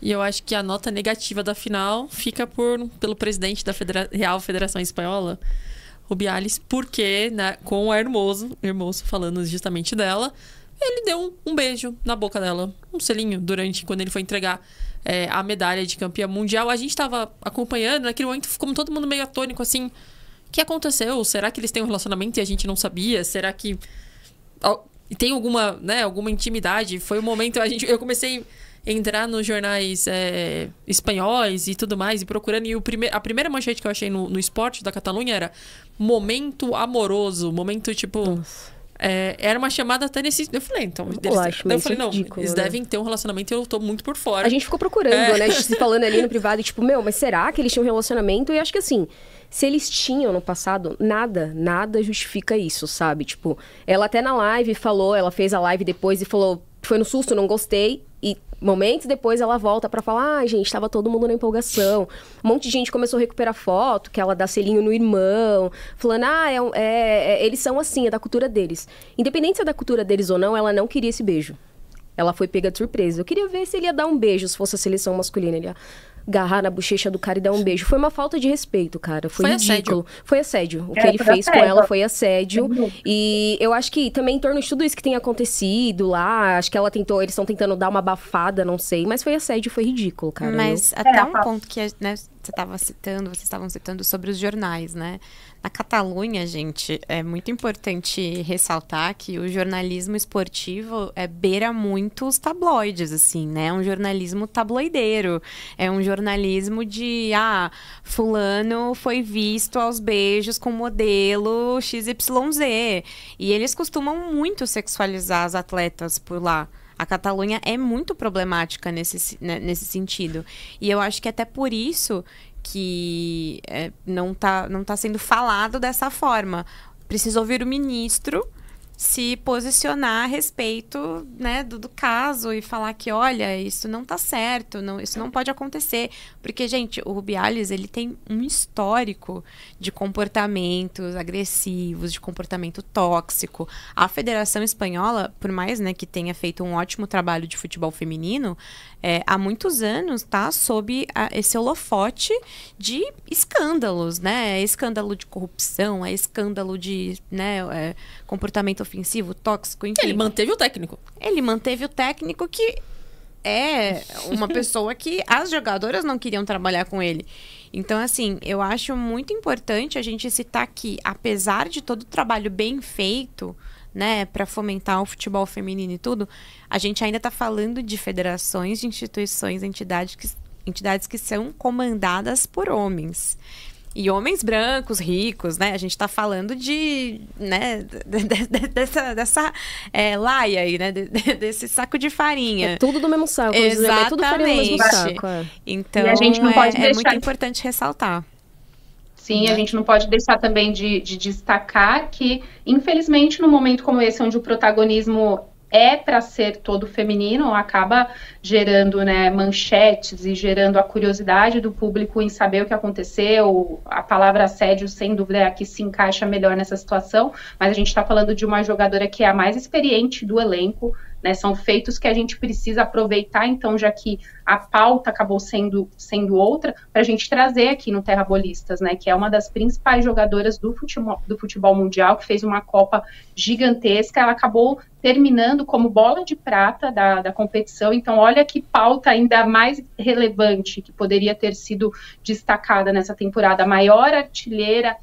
E eu acho que a nota negativa da final fica pelo presidente da Real Federação Espanhola, Rubiales, porque, né, com o Hermoso falando justamente dela, ele deu um beijo na boca dela, um selinho, quando ele foi entregar a medalha de campeã mundial. A gente estava acompanhando, naquele momento, como todo mundo meio atônico, assim, o que aconteceu? Será que eles têm um relacionamento e a gente não sabia? Será que tem alguma intimidade? Foi um momento, eu comecei a entrar nos jornais espanhóis e tudo mais, e procurando, e a primeira manchete que eu achei no esporte da Catalunha era momento amoroso, momento tipo... era uma chamada até nesse... Eu falei, então... Eu falei, não, ridículo, eles devem ter um relacionamento e eu tô muito por fora. A gente ficou procurando, né? A gente se falando ali no privado, e tipo, mas será que eles tinham um relacionamento? E acho que assim, se eles tinham no passado, nada justifica isso, sabe? Tipo, ela até na live falou, ela fez a live depois e falou, foi no susto, não gostei. E momentos depois ela volta pra falar, gente, tava todo mundo na empolgação. Um monte de gente começou a recuperar foto, que ela dá selinho no irmão, falando, eles são assim, é da cultura deles. Independente se é da cultura deles ou não, ela não queria esse beijo. Ela foi pega de surpresa. Eu queria ver se ele ia dar um beijo, se fosse a seleção masculina. Ele ia agarrar na bochecha do cara e dar um beijo. Foi uma falta de respeito, cara. Foi ridículo. Foi assédio. O que ele fez com ela foi assédio. E eu acho que também em torno de tudo isso que tem acontecido lá, acho que eles estão tentando dar uma abafada, não sei. Mas foi assédio, foi ridículo, cara. Mas até um ponto que, né, vocês estavam citando sobre os jornais, né? Na Catalunha, gente, é muito importante ressaltar que o jornalismo esportivo beira muito os tabloides, assim, né? É um jornalismo tabloideiro. É um jornalismo de, fulano foi visto aos beijos com modelo XYZ. E eles costumam muito sexualizar as atletas por lá. A Catalunha é muito problemática nesse sentido. E eu acho que até por isso que não tá sendo falado dessa forma. Precisa ouvir o ministro se posicionar a respeito, né, do caso e falar que, olha, isso não tá certo, isso não pode acontecer. Porque, gente, o Rubiales, ele tem um histórico de comportamentos agressivos, de comportamento tóxico. A Federação Espanhola, por mais, né, que tenha feito um ótimo trabalho de futebol feminino, há muitos anos tá sob esse holofote de escândalos, né? Escândalo de corrupção, escândalo de, né, comportamento ofensivo, tóxico, enfim. Ele manteve o técnico. Ele manteve o técnico que é uma pessoa que as jogadoras não queriam trabalhar com ele. Então, assim, eu acho muito importante a gente citar que, apesar de todo o trabalho bem feito, né, para fomentar o futebol feminino e tudo, a gente ainda está falando de federações, de instituições, entidades que são comandadas por homens. E homens brancos, ricos, né? A gente tá falando de, né, dessa laia aí, né? Desse saco de farinha. É tudo do mesmo saco. Exatamente. É tudo farinha do mesmo saco. Então, e a gente não pode deixar... muito importante ressaltar. Sim, a gente não pode deixar também de destacar que, infelizmente, num momento como esse, onde o protagonismo é para ser todo feminino, acaba gerando, né, manchetes e gerando a curiosidade do público em saber o que aconteceu. A palavra assédio, sem dúvida, é a que se encaixa melhor nessa situação, mas a gente está falando de uma jogadora que é a mais experiente do elenco, né, são feitos que a gente precisa aproveitar, então, já que a pauta acabou sendo outra, para a gente trazer aqui no Terra Bolistas, né, que é uma das principais jogadoras do futebol mundial, que fez uma Copa gigantesca. Ela acabou terminando como bola de prata da competição, então olha que pauta ainda mais relevante que poderia ter sido destacada nessa temporada. A maior artilheira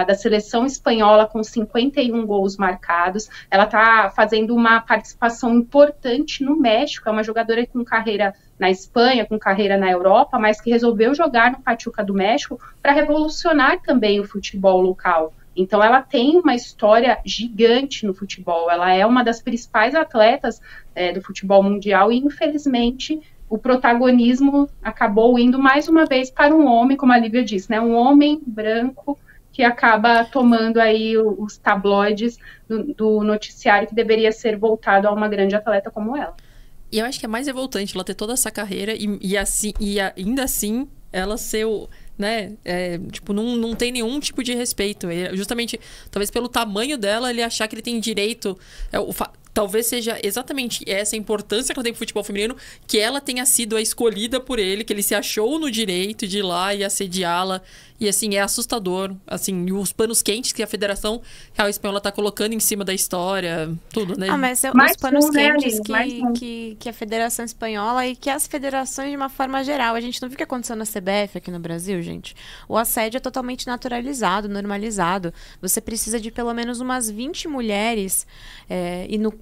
da seleção espanhola, com 51 gols marcados. Ela está fazendo uma participação importante no México, é uma jogadora com carreira na Espanha, com carreira na Europa, mas que resolveu jogar no Pachuca do México para revolucionar também o futebol local. Então ela tem uma história gigante no futebol, ela é uma das principais atletas do futebol mundial e, infelizmente, o protagonismo acabou indo mais uma vez para um homem, como a Lívia disse, né? Um homem branco que acaba tomando aí os tabloides do noticiário, que deveria ser voltado a uma grande atleta como ela. E eu acho que é mais revoltante ela ter toda essa carreira e ainda assim ela ser o... né? Tipo, não tem nenhum tipo de respeito. Justamente, talvez pelo tamanho dela, ele achar que ele tem direito... talvez seja exatamente essa a importância que ela tem pro futebol feminino, que ela tenha sido a escolhida por ele, que ele se achou no direito de ir lá e assediá-la. E, assim, é assustador. Assim, e os panos quentes que a Federação Real Espanhola tá colocando em cima da história, tudo, né? Mas Mais os panos um, né, quentes Aline? que a Federação Espanhola e que as federações de uma forma geral. A gente não viu o que aconteceu na CBF aqui no Brasil, gente. O assédio é totalmente naturalizado, normalizado. Você precisa de pelo menos umas 20 mulheres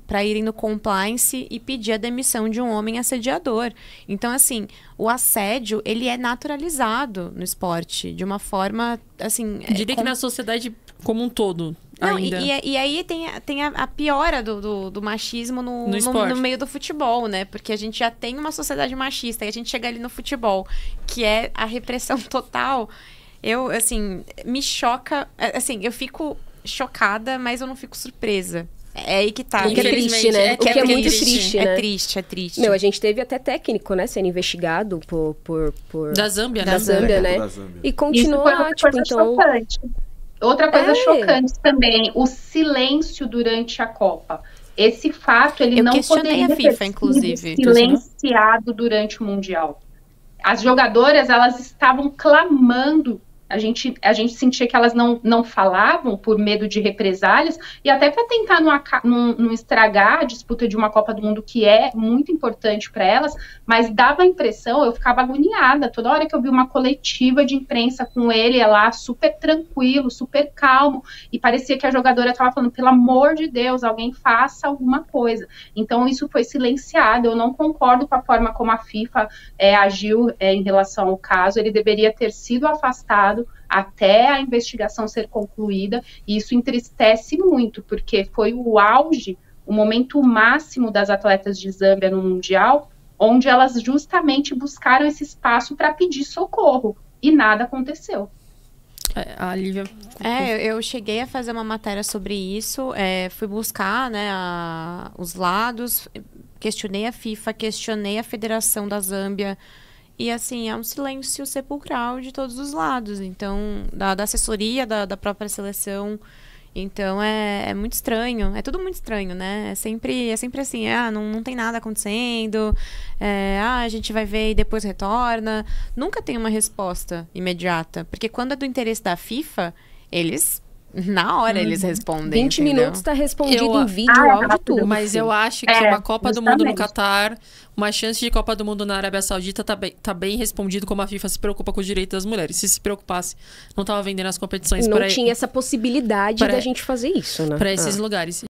para irem no compliance e pedir a demissão de um homem assediador. Então, assim, o assédio, ele é naturalizado no esporte, de uma forma, assim... Diria que na sociedade como um todo, Não, ainda. E aí tem a piora do machismo no meio do futebol, né? Porque a gente já tem uma sociedade machista e a gente chega ali no futebol, que é a repressão total. Eu, assim, me choca... Assim, eu fico chocada, mas eu não fico surpresa. É aí que tá. O que é triste, né? O que é muito triste, né? É triste. Meu, a gente teve até técnico, né? Sendo investigado por... Da Zâmbia, né? Da Zâmbia, né? Da Zâmbia. E Isso continua foi lá, outra tipo, coisa então... chocante. Outra coisa É. chocante também, o silêncio durante a Copa. Esse fato, ele Eu não questionei poderia a FIFA, ter sido inclusive. silenciado durante o Mundial. As jogadoras, elas estavam clamando. A gente sentia que elas não falavam por medo de represálias e até para tentar não estragar a disputa de uma Copa do Mundo que é muito importante para elas, mas dava a impressão, eu ficava agoniada toda hora que eu vi uma coletiva de imprensa com ele lá, super tranquilo, super calmo, e parecia que a jogadora estava falando, pelo amor de Deus, alguém faça alguma coisa. Então isso foi silenciado. Eu não concordo com a forma como a FIFA agiu em relação ao caso. Ele deveria ter sido afastado até a investigação ser concluída, e isso entristece muito, porque foi o auge, o momento máximo das atletas de Zâmbia no Mundial, onde elas justamente buscaram esse espaço para pedir socorro, e nada aconteceu. A Lívia... Eu cheguei a fazer uma matéria sobre isso, fui buscar, né, os lados, questionei a FIFA, questionei a Federação da Zâmbia. E, assim, é um silêncio sepulcral de todos os lados. Então, da assessoria, da própria seleção. Então, é muito estranho. É tudo muito estranho, né? É sempre assim, não tem nada acontecendo. A gente vai ver e depois retorna. Nunca tem uma resposta imediata. Porque quando é do interesse da FIFA, eles... Na hora eles respondem. 20 entendeu? minutos tá respondido em vídeo, áudio, tudo. Mas eu acho que uma Copa do Mundo no Catar, uma chance de Copa do Mundo na Arábia Saudita tá bem respondido como a FIFA se preocupa com os direitos das mulheres. Se preocupasse, não tava vendendo as competições Não tinha essa possibilidade da gente fazer isso, né? Para esses lugares.